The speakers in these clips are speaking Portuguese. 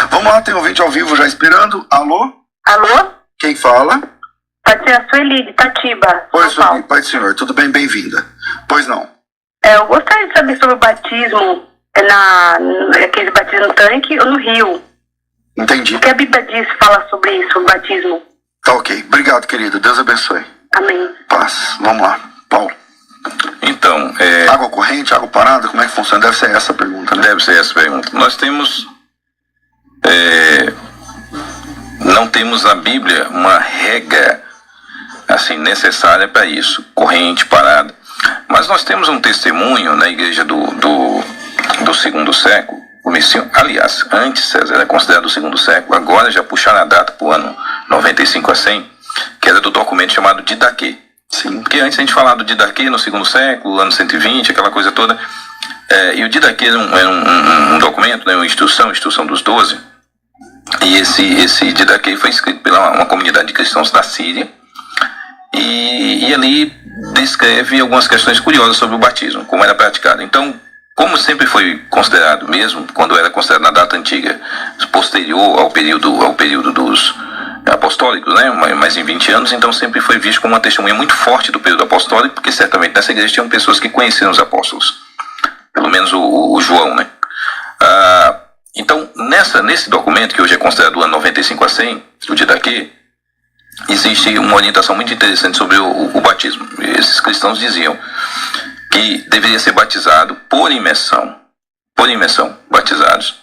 Vamos lá, tem ouvinte ao vivo já esperando. Alô? Alô? Quem fala? Pode ser a Sueli, de Itatiba. Oi, Sueli, Pai do Senhor, tudo bem? Bem-vinda. Pois não. Eu gostaria de saber sobre o batismo, aquele batismo no tanque ou no rio. Entendi. O que a Bíblia diz, fala sobre isso, o batismo. Tá ok. Obrigado, querido. Deus abençoe. Amém. Paz. Vamos lá. Paulo. Então, Água corrente, água parada, como é que funciona? Deve ser essa a pergunta, né? deve ser essa a pergunta. Nós temos... não temos na Bíblia uma regra assim, necessária para isso, corrente, parada. Mas nós temos um testemunho na igreja do segundo século, aliás, antes César era considerado o segundo século, agora já puxaram a data para o ano 95 a 100, que era do documento chamado Didaquê. Sim. Porque antes a gente falava do Didaquê no segundo século, ano 120, aquela coisa toda. E o Didaquê era um documento, né, uma instrução dos 12. E esse Didaquê foi escrito pela uma comunidade de cristãos da Síria. E ali descreve algumas questões curiosas sobre o batismo, como era praticado. Então, como sempre foi considerado, mesmo quando era considerado na data antiga, posterior ao período dos apostólicos, né, mas em 20 anos, então sempre foi visto como uma testemunha muito forte do período apostólico, porque certamente nessa igreja tinham pessoas que conheciam os apóstolos, pelo menos o João, né. Então, nesse documento, que hoje é considerado do ano 95 a 100, o Didaquê, existe uma orientação muito interessante sobre o batismo. Esses cristãos diziam que deveria ser batizado por imersão, batizados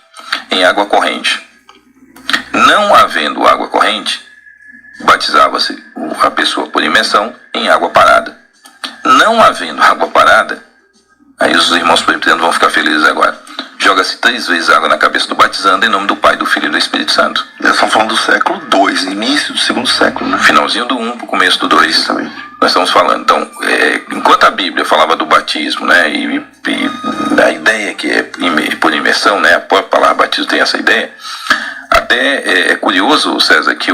em água corrente. Não havendo água corrente, batizava-se a pessoa por imersão em água parada. Não havendo água parada, aí os irmãos presbiterianos vão ficar felizes agora, joga-se 3 vezes água na cabeça do batizando em nome do Pai, do Filho e do Espírito Santo. Nós estamos falando do século II, início do segundo século, né? Finalzinho do 1 para o começo do 2. Exatamente. Nós estamos falando. Então, enquanto a Bíblia falava do batismo, né, e a ideia que é por imersão, né, a própria palavra batismo tem essa ideia, até é curioso, César, que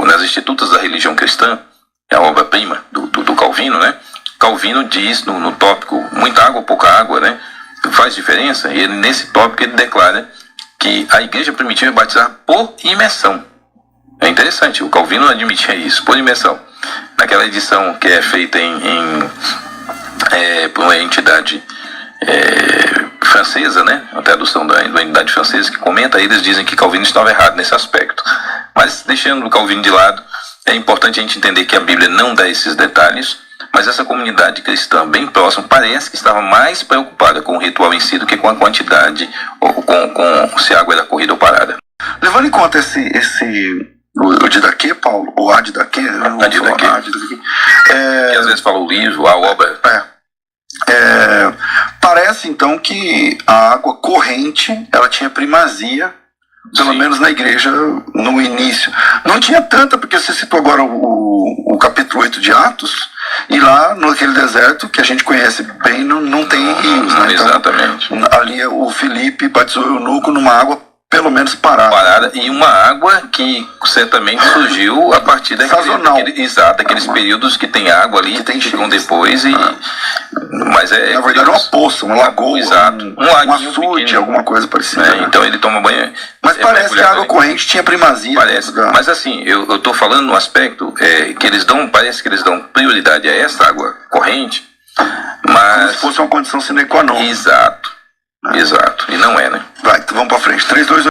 nas Institutas da Religião Cristã, é a obra-prima do Calvino, né, Calvino diz no tópico, muita água ou pouca água, né, faz diferença, e nesse tópico ele declara que a igreja primitiva é batizar por imersão. É interessante, o Calvino admitia isso, por imersão. Naquela edição que é feita por uma entidade francesa, né, a tradução da entidade francesa que comenta, eles dizem que Calvino estava errado nesse aspecto. Mas deixando o Calvino de lado, é importante a gente entender que a Bíblia não dá esses detalhes, mas essa comunidade cristã bem próxima parece que estava mais preocupada com o ritual em si do que com a quantidade, ou com se a água era corrida ou parada. Levando em conta o Didaquê, Paulo, ou a Didaquê, que às vezes fala o livro, a obra. Parece então que a água corrente ela tinha primazia, pelo menos na igreja no início. Não tinha tanta, porque você citou agora o capítulo 8 de Atos, e lá naquele deserto que a gente conhece bem não tem rios, né? Então, exatamente. Ali o Filipe batizou o eunuco numa água pelo menos parada. E uma água que certamente surgiu a partir daqueles períodos que tem água ali, que ficam depois. Mas na verdade é uma poça, uma lagoa, um açude, alguma coisa parecida. Né? Então ele toma banho. Mas parece que a água corrente tinha primazia. Parece. Mas assim, eu estou falando no aspecto que parece que eles dão prioridade a essa água corrente, mas como se fosse uma condição sine qua non. Exato. E não é, né? Vai, então vamos pra frente. 3, 2, 1.